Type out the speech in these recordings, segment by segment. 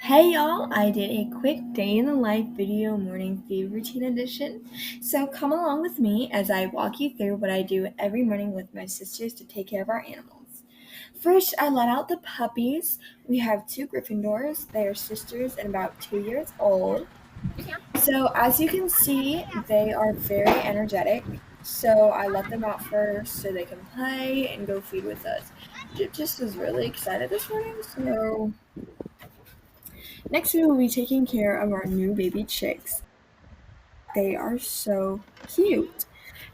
Hey y'all, I did a quick day in the life video morning feed routine edition. So come along with me as I walk you through what I do every morning with my sisters to take care of our animals. First, I let out the puppies. We have two Gryffindors. They are sisters and about 2 years old. So as you can see, they are very energetic. So I let them out first so they can play and go feed with us. Just was really excited this morning, so next, we will be taking care of our new baby chicks. They are so cute.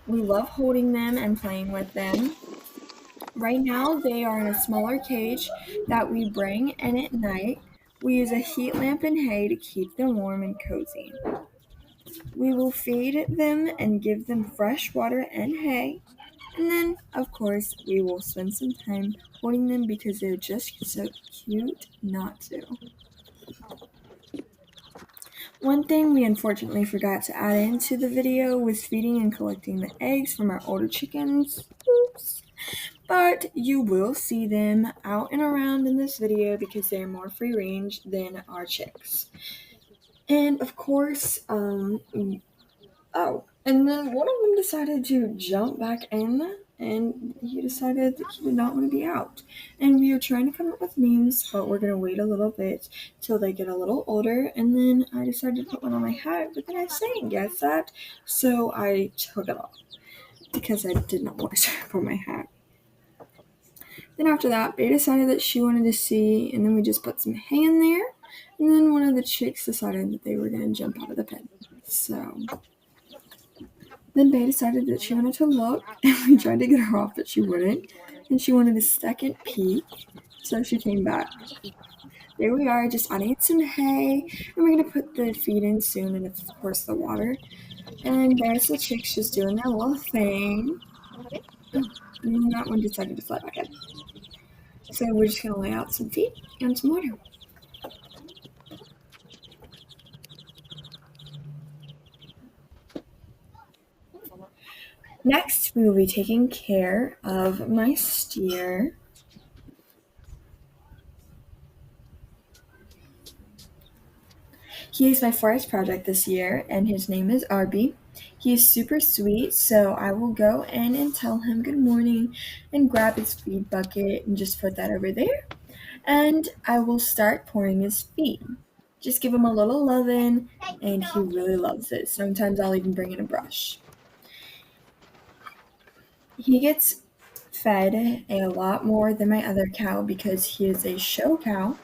We love holding them and playing with them. Right now, they are in a smaller cage that we bring in at night. We use a heat lamp and hay to keep them warm and cozy. We will feed them and give them fresh water and hay. And then, of course, we will spend some time holding them because they're just so cute not to. One thing we unfortunately forgot to add into the video was feeding and collecting the eggs from our older chickens. Oops. But you will see them out and around in this video because they're more free range than our chicks. And of course, and then one of them decided to jump back in, and he decided that he did not want to be out. And we are trying to come up with names, but we're going to wait a little bit till they get a little older. And then I decided to put one on my hat, but then I second guessed that, so I took it off because I did not want to put my hat. Then after that, Bay decided that she wanted to see, and then we just put some hay in there. And then one of the chicks decided that they were going to jump out of the pen. So then Bay decided that she wanted to look, and we tried to get her off, but she wouldn't. And she wanted a second peek, so she came back. There we are, just adding some hay, and we're going to put the feed in soon, and of course the water. And there's the chicks just doing their little thing. And that one decided to fly back in. So we're just going to lay out some feed and some water. Next, we will be taking care of my steer. He is my forest project this year, and his name is Arby. He is super sweet, so I will go in and tell him good morning and grab his feed bucket and just put that over there. And I will start pouring his feed. Just give him a little lovin', and he really loves it. Sometimes I'll even bring in a brush. He gets fed a lot more than my other cow because he is a show cow.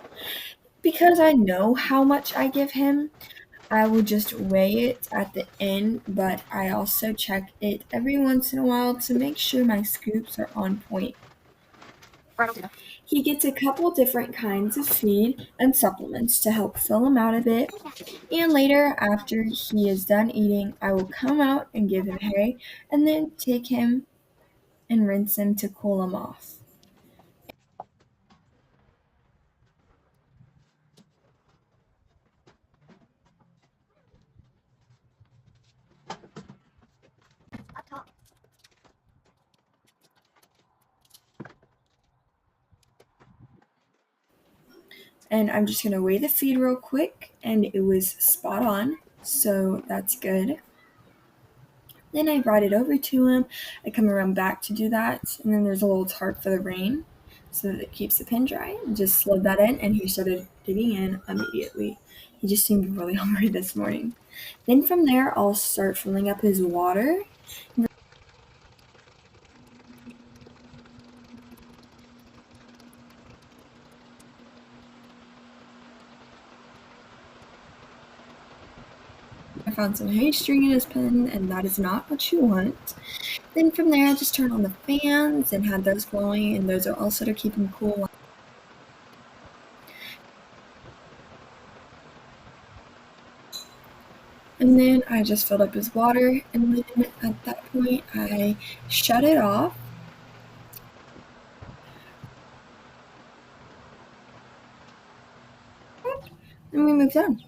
Because I know how much I give him, I will just weigh it at the end, but I also check it every once in a while to make sure my scoops are on point. He gets a couple different kinds of feed and supplements to help fill him out a bit. And later, after he is done eating, I will come out and give him hay and then take him and rinse him to cool him off. And I'm just going to weigh the feed real quick, and it was spot on, so that's good. Then I brought it over to him. I come around back to do that, and then there's a little tarp for the rain so that it keeps the pen dry. Just slid that in, and he started digging in immediately. He just seemed really hungry this morning. Then from there, I'll start filling up his water. I found some hay string in his pen, and that is not what you want. Then from there, I just turned on the fans and had those blowing, and those are also to keep him cool. And then I just filled up his water, and then at that point, I shut it off. And we moved on.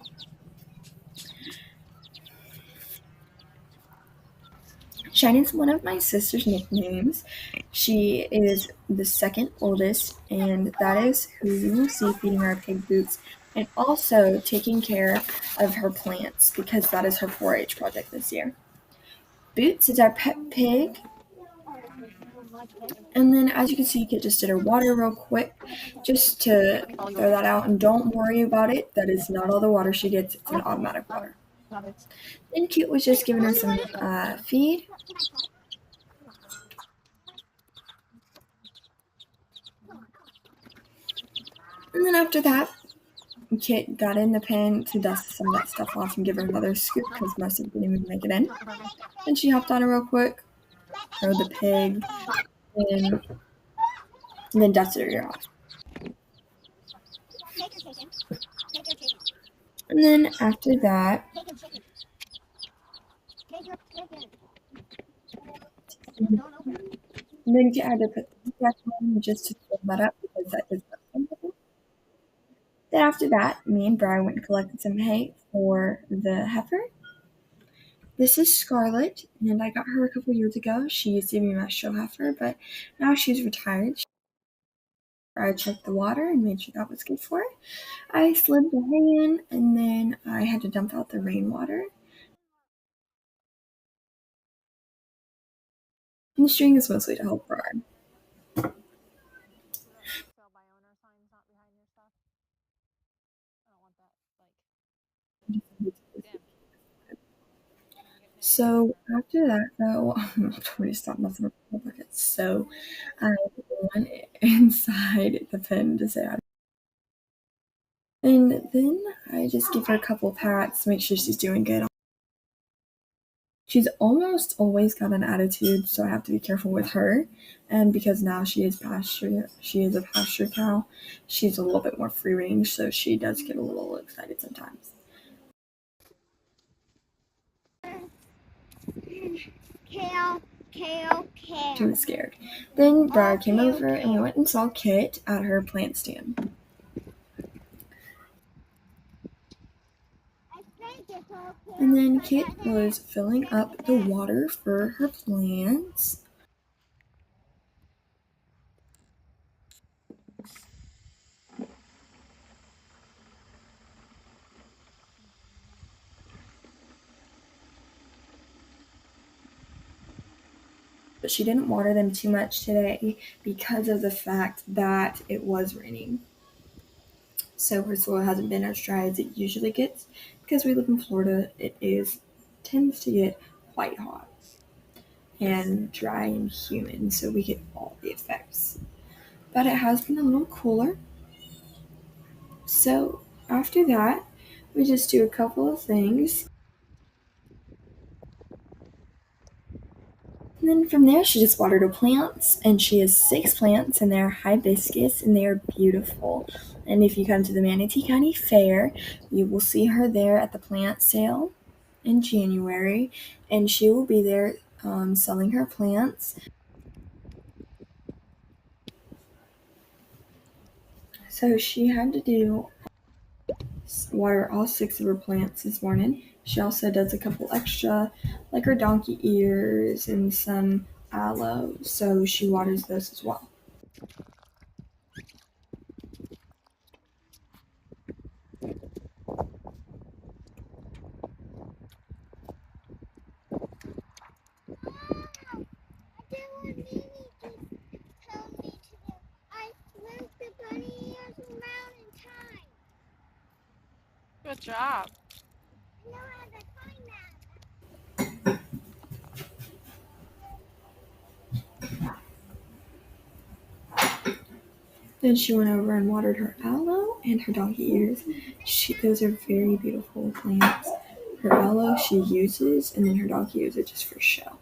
Shiny's one of my sister's nicknames. She is the second oldest, and that is who you will see feeding our pig boots and also taking care of her plants because that is her 4-H project this year. Boots is our pet pig. And then as you can see, Kit just did her water real quick just to throw that out. And don't worry about it. That is not all the water she gets. It's an automatic water. Then Kit was just giving her some feed. And then after that, Kit got in the pen to dust some of that stuff off and give her another scoop because most of it didn't even make it in. Then she hopped on it real quick, throw the pig, and then dusted her off. And then after that, then Kit had to put the back on just to fill that up because that is not comfortable. Then after that, me and Brian went and collected some hay for the heifer. This is Scarlet, and I got her a couple years ago. She used to be my show heifer, but now she's retired. I checked the water and made sure that was good for her. I slid the hay in, and then I had to dump out the rainwater. And the string is mostly to help Brian. So after that, though, I'm trying to stop messing with my buckets. So I went inside the pen to say hi. And then I just give her a couple pats, make sure she's doing good. She's almost always got an attitude, so I have to be careful with her. And because now she is a pasture cow, she's a little bit more free range, so she does get a little excited sometimes. She was scared. Then Brad came over and we went and saw Kit at her plant stand. And then Kit was filling up the water for her plants. But she didn't water them too much today because of the fact that it was raining. So her soil hasn't been as dry as it usually gets. Because we live in Florida, tends to get quite hot and dry and humid, so we get all the effects. But it has been a little cooler. So after that, we just do a couple of things. And then from there, she just watered her plants, and she has 6 plants, and they're hibiscus, and they are beautiful. And if you come to the Manatee County Fair, you will see her there at the plant sale in January, and she will be there selling her plants. So she had to water all 6 of her plants this morning. She also does a couple extra, like her donkey ears and some aloe, so she waters those as well. Good job. Then she went over and watered her aloe and her donkey ears. Those are very beautiful plants. Her aloe she uses, and then her donkey ears are just for show.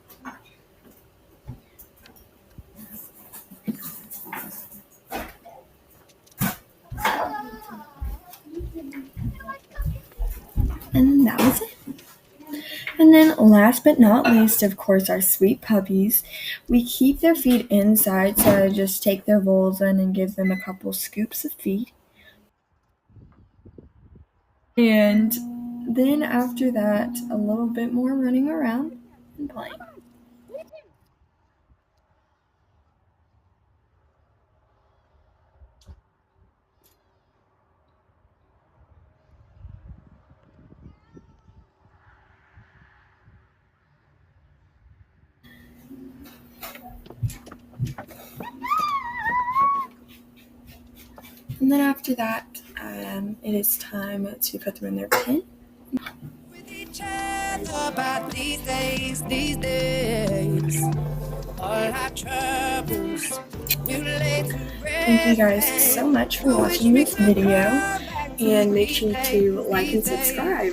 And that was it. And then last but not least, of course, our sweet puppies. We keep their feed inside, so I just take their bowls in and give them a couple scoops of feed. And then after that, a little bit more running around and playing. And then after that, it is time to put them in their pen. About these days, all our troubles. Thank you guys so much for watching this video, and make sure to like and subscribe.